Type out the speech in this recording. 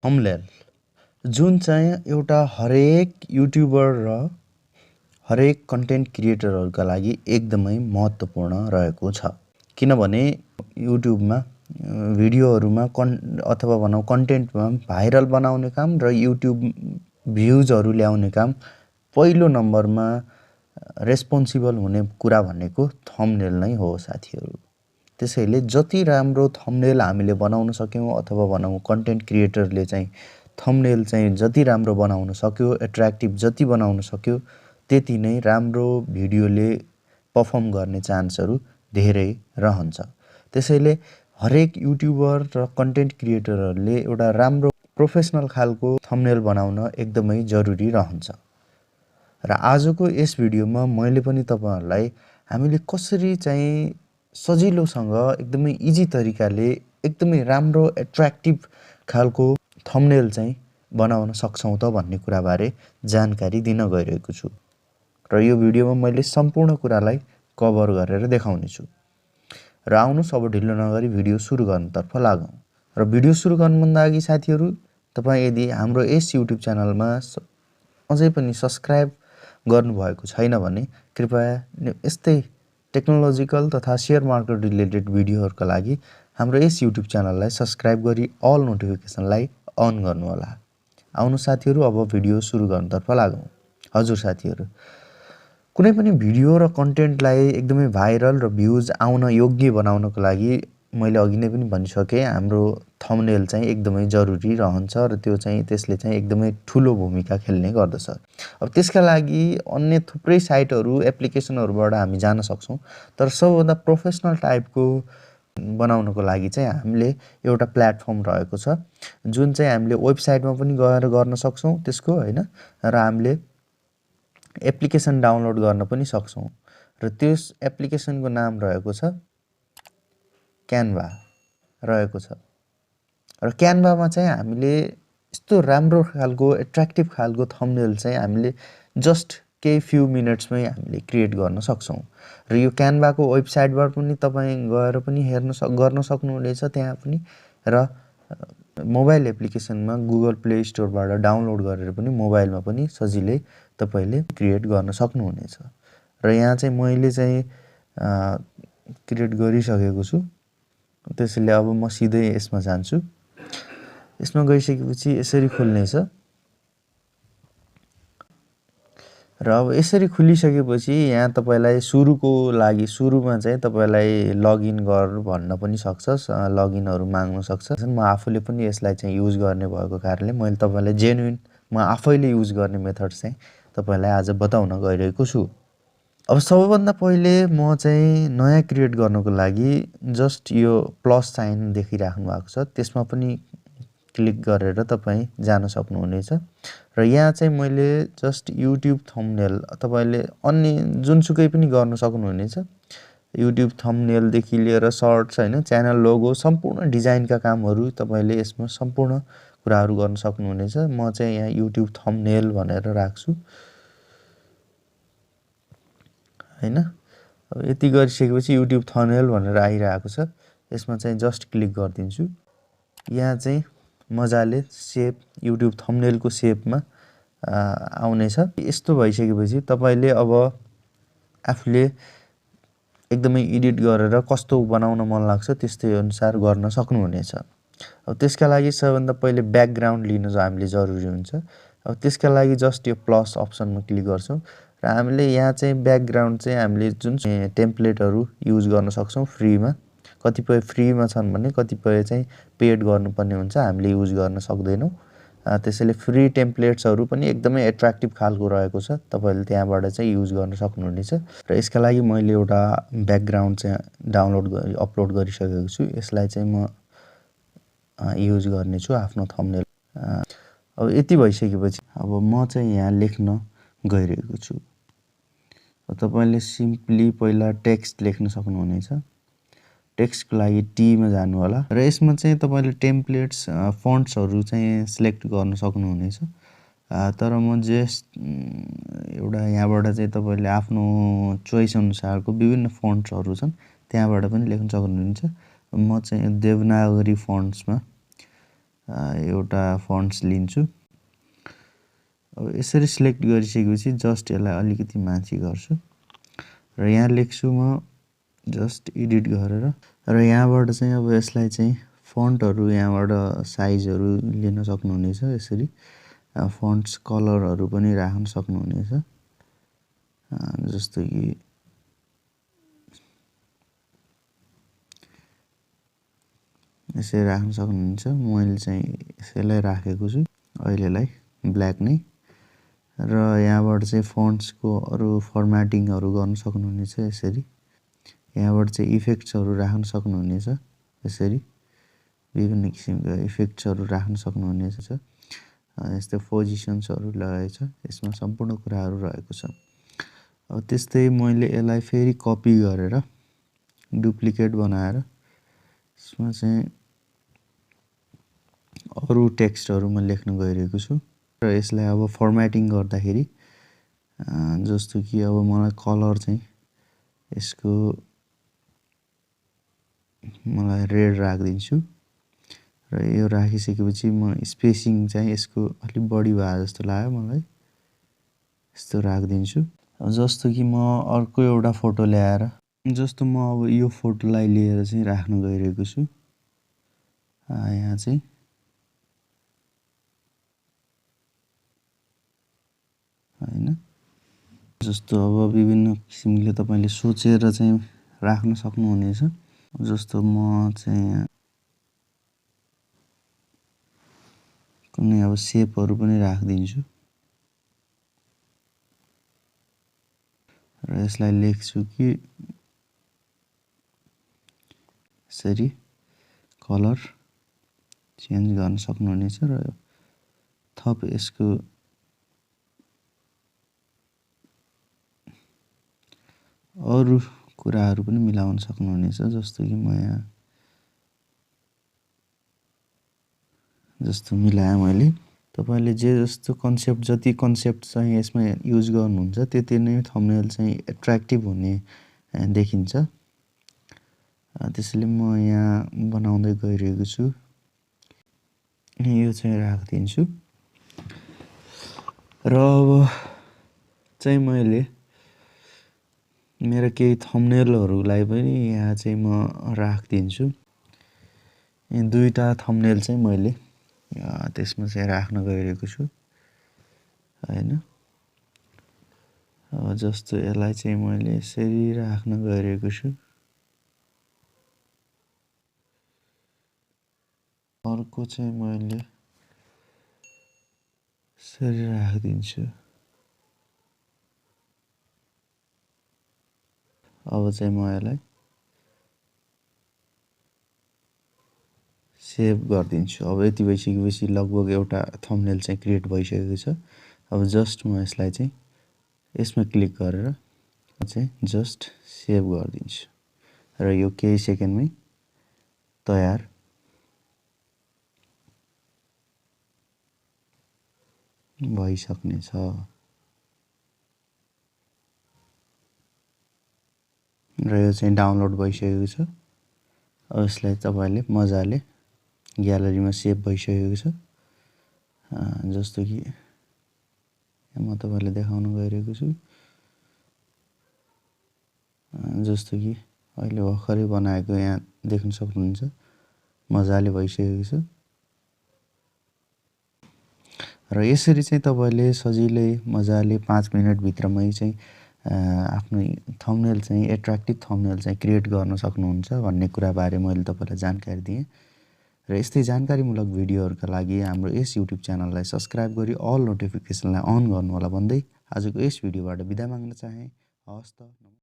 Thumbnail जुन चाहिँ एउटा हरेक युट्युबर र हरेक कन्टेन्ट क्रिएटरहरूका लागि एकदमै महत्त्वपूर्ण रहेको छ। किनभने युट्युबमा भिडियोहरूमा अथवा भनौँ कन्टेन्टमा भाइरल बनाउने काम र युट्युब भ्युजहरू ल्याउने काम पहिलो नम्बरमा रेस्पोन्सिबल हुने कुरा भनेको थम्बनेल नै हो साथीहरू। त्यसैले जति राम्रो थम्बनेल हामीले बनाउन सक्यौँ अथवा भनौँ कन्टेन्ट क्रिएटरले चाहिँ थम्बनेल चाहिँ जति राम्रो बनाउन सक्यो, एट्र्याक्टिभ जति बनाउन सक्यो, त्यति नै राम्रो भिडियोले पर्फर्म गर्ने चान्सहरू धेरै रहन्छ। त्यसैले हरेक युट्युबर र कन्टेन्ट क्रिएटरहरूले एउटा राम्रो प्रोफेसनल खालको थम्बनेल बनाउन एकदमै जरुरी रहन्छ। र आजको यस भिडियोमा मैले पनि तपाईहरुलाई हामीले कसरी चाहिँ सजिलोसँग एकदमै इजी तरिकाले एकदमै राम्रो एट्र्याक्टिभ खालको थम्बनेल चाहिँ बनाउन सक्छौं त भन्ने कुराबारे जानकारी दिन गइरहेको छु। र यो भिडियोमा मैले सम्पूर्ण कुरालाई कभर गरेर देखाउने छु। र आउनुस् अब ढिलो नगरी भिडियो सुरु गर्नतर्फ लागौं। र भिडियो सुरु गर्नुभन्दा अघि साथीहरु तपाई यदि हाम्रो यस युट्युब च्यानलमा अझै पनि सब्स्क्राइब गर्नुभएको छैन भने कृपया यस्तै टेक्नोलोजिकल तथा शेयर मार्केट रिलेटेड भिडियोहरुका लागि हाम्रो यस युट्युब च्यानललाई सब्स्क्राइब गरी अल नोटिफिकेसनलाई अन गर्नु होला। आउनु साथीहरु अब भिडियो सुरु गर्नतर्फ लागौं। हजुर साथीहरु, कुनै पनि भिडियो र कन्टेन्टलाई एकदमै भाइरल र भ्युज आउन योग्य बनाउनको लागि मैले अघि नै पनि भनिसके हाम्रो थम्बनेल चाहिँ एकदमै जरुरी रहन्छ र त्यो चाहिँ त्यसले चाहिँ एकदमै ठूलो भूमिका खेल्ने गर्दछ। अब त्यसका लागि अन्य थुप्रै साइटहरु एप्लिकेसनहरुबाट हामी जान सक्छौं, तर सबभन्दा प्रोफेसनल टाइपको बनाउनको लागि चाहिँ हामीले एउटा प्लेटफर्म रहेको छ जुन चाहिँ हामीले वेबसाइटमा पनि गएर गर्न सक्छौं त्यसको हैन, र हामीले एप्लिकेसन डाउनलोड गर्न पनि सक्छौं। र त्यस एप्लिकेसनको नाम रहेको छ canva रहेको छ। र canva मा चाहिँ हामीले यस्तो राम्रो खालको एट्र्याक्टिभ खालको थम्बनेल चाहिँ हामीले जस्ट केही फ्यु मिनेट्समै हामीले क्रिएट गर्न सक्छौं। र यो canva को वेबसाइटबाट पनि तपाई गएर पनि गर्न सक्नुहुनेछ त्यहाँ पनि, र मोबाइल एप्लिकेसनमा गुगल प्ले स्टोरबाट डाउनलोड गरेर पनि मोबाइलमा पनि सजिलै तपाईले क्रिएट गर्न सक्नुहुनेछ। र यहाँ चाहिँ मैले चाहिँ क्रिएट गरिसकेको छु। त्यसैले अब म सिधै यसमा जान्छु। यसमा गइसकेपछि यसरी खुल्नेछ। र अब यसरी खुलिसकेपछि यहाँ तपाईलाई सुरुको लागि सुरुमा चाहिँ तपाईलाई लगइन गर भन्न पनि सक्छ, लगइनहरु माग्न सक्छ। म आफूले पनि यसलाई चाहिँ युज गर्ने भएको कारणले मैले तपाईलाई जेन्युइन म आफैले युज गर्ने मेथड चाहिँ तपाईलाई आज बताउन गइरहेको छु। अब सबैभन्दा पहिले म चाहिँ नयाँ क्रिएट गर्नको लागि जस्ट यो प्लस साइन देखिराख्नु भएको छ त्यसमा पनि क्लिक गरेर तपाई जान सक्नुहुनेछ। र यहाँ चाहिँ मैले जस्ट युट्युब थम्बनेल तपाईले अन्य जुनसुकै पनि गर्न सक्नुहुनेछ। युट्युब थम्बनेल देखि लिएर सर्ट्स हैन, च्यानल लोगो सम्पूर्ण डिजाइनका कामहरु तपाईले यसमा सम्पूर्ण कुराहरु गर्न सक्नुहुनेछ। म चाहिँ यहाँ युट्युब थम्बनेल भनेर राख्छु हैन। अब यति गरिसकेपछि युट्युब थम्बनेल भनेर आइरहेको छ। यसमा चाहिँ जस्ट क्लिक गर्दिन्छु। यहाँ चाहिँ मजाले शेप युट्युब थम्बनेलको शेपमा आउने छ। यस्तो भइसकेपछि तपाईले अब आफूले एकदमै एडिट गरेर कस्तो बनाउन मन लाग्छ त्यस्तै अनुसार गर्न सक्नुहुनेछ। अब त्यसका लागि सबैभन्दा पहिले ब्याकग्राउन्ड लिन हामीले जरुरी हुन्छ। अब त्यसका लागि जस्ट यो प्लस अप्सनमा क्लिक गर्छौं र हामीले यहाँ चाहिँ ब्याकग्राउन्ड चाहिँ हामीले जुन टेम्प्लेटहरु युज गर्न सक्छौं फ्रीमा। कतिपय फ्रीमा छन् भने कतिपय चाहिँ पेड गर्नुपर्ने हुन्छ, हामीले युज गर्न सक्दैनौं। त्यसैले फ्री टेम्प्लेट्सहरु पनि एकदमै एट्र्याक्टिभ खालको रहेको छ, तपाईले त्यहाँबाट चाहिँ युज गर्न सक्नुहुनेछ। र यसका लागि मैले एउटा ब्याकग्राउन्ड चाहिँ डाउनलोड गरी अपलोड गरिसकेको छु। यसलाई चाहिँ म युज गर्ने छु आफ्नो थम्बनेल। अब यति भइसकेपछि अब म चाहिँ यहाँ लेख्न गइरहेको छु। तपाईले सिम्पली पहिला टेक्स्ट लेख्न सक्नुहुनेछ। टेक्स्टको लागि टी मा जानु होला र यसमा चाहिँ तपाईले टेम्प्लेट्स फन्ट्सहरु चाहिँ सिलेक्ट गर्न सक्नुहुनेछ। तर म जस्ट एउटा यहाँबाट चाहिँ तपाईले आफ्नो चोइस अनुसारको विभिन्न फन्ट्सहरु छन् त्यहाँबाट पनि लेख्न सक्नुहुनेछ। म चाहिँ देवनागरी फन्ट्समा एउटा फन्ट्स लिन्छु। अब यसरी सिलेक्ट गरिसकेपछि जस्ट यसलाई अलिकति माथि गर्छु र यहाँ लेख्छु म जस्ट एडिट गरेर र यहाँबाट चाहिँ अब यसलाई चाहिँ फन्टहरू यहाँबाट साइजहरू लिन सक्नुहुनेछ। यसरी फन्ट्स कलरहरू पनि राख्न सक्नुहुनेछ। जस्तो कि यसरी राख्न सक्नुहुन्छ। मैले चाहिँ यसैलाई राखेको छु अहिलेलाई ब्ल्याक नै र यहाँबाट चाहिँ फन्ट्सको अरू फर्म्याटिङहरू गर्न सक्नुहुनेछ। यसरी यहाँबाट चाहिँ इफेक्ट्सहरू राख्न सक्नुहुनेछ। यसरी विभिन्न किसिमका इफेक्ट्सहरू राख्न सक्नुहुनेछ। यस्तै पोजिसन्सहरू लगाएको छ, यसमा सम्पूर्ण कुराहरू रहेको छ। अब त्यस्तै मैले यसलाई फेरि कपी गरेर डुप्लिकेट बनाएर यसमा चाहिँ अरू टेक्स्टहरू म लेख्न गइरहेको छु र यसलाई अब फर्म्याटिङ गर्दाखेरि जस्तो कि अब मलाई कलर चाहिँ यसको मलाई रेड राखिदिन्छु र यो राखिसकेपछि म स्पेसिङ चाहिँ यसको अलिक बढी भए जस्तो लाग्यो मलाई, यस्तो राखिदिन्छु। जस्तो कि म अर्को एउटा फोटो ल्याएर जस्तो म अब यो फोटोलाई लिएर चाहिँ राख्न गइरहेको छु। यहाँ चाहिँ हैन, जस्तो अब विभिन्न किसिमले तपाईले सोचेर चाहिँ राख्न सक्नुहुनेछ। जस्तो म चाहिँ कुनै अब सेपहरू पनि राखिदिन्छु र यसलाई लेख्छु कि यसरी कलर चेन्ज गर्न सक्नुहुनेछ र थप यसको अरू कुराहरू पनि मिलाउन सक्नुहुनेछ। जस्तो कि म यहाँ जस्तो मिलाएँ मैले। तपाईले जे जस्तो कन्सेप्ट जति कन्सेप्ट चाहिँ यसमा युज गर्नुहुन्छ त्यति नै थम्बनेल चाहिँ एट्र्याक्टिभ हुने देखिन्छ। त्यसैले म यहाँ बनाउँदै गइरहेको छु। यो चाहिँ राखिदिन्छु र अब चाहिँ मैले मेरो केही थम्बनेलहरूलाई पनि यहाँ चाहिँ म राखिदिन्छु। यी दुईटा थम्बनेल चाहिँ मैले त्यसमा चाहिँ राख्न गइरहेको छु हैन। जस्तो यसलाई चाहिँ मैले यसरी राख्न गइरहेको छु। अर्को चाहिँ मैले यसरी राखिदिन्छु। अब चाहिँ म यसलाई सेभ गरिदिन्छु। अब यति भइसकेपछि लगभग एउटा थम्बनेल चाहिँ क्रिएट भइसकेको छ। अब जस्ट म यसलाई चाहिँ यसमा क्लिक गरेर चाहिँ जस्ट सेभ गरिदिन्छु र यो केही सेकेन्डमै तयार भइसक्नेछ र यो चाहिँ डाउनलोड भइसकेको छ। अब यसलाई तपाईले मजाले ग्यालरीमा सेभ भइसकेको छ। जस्तो कि म तपाईलाई देखाउन गइरहेको छु। जस्तो कि अहिले भर्खरै बनाएको यहाँ देख्न सक्नुहुन्छ मजाले भइसकेको छ। र यसरी चाहिँ तपाईले सजिलै मजाले 5 मिनेट भित्रमै चाहिँ आफ्नो थम्बनेल चाहिँ एट्र्याक्टिभ थम्बनेल चाहिँ क्रिएट गर्न सक्नुहुन्छ भन्ने कुराबारे मैले तपाईलाई जानकारी दिएँ। र यस्तै जानकारीमूलक भिडियोहरुका लागि हाम्रो यस युट्युब च्यानललाई सब्स्क्राइब गरी अल नोटिफिकेसनलाई अन गर्नु होला भन्दै आजको यस भिडियोबाट बिदा माग्न चाहे। हवस् त।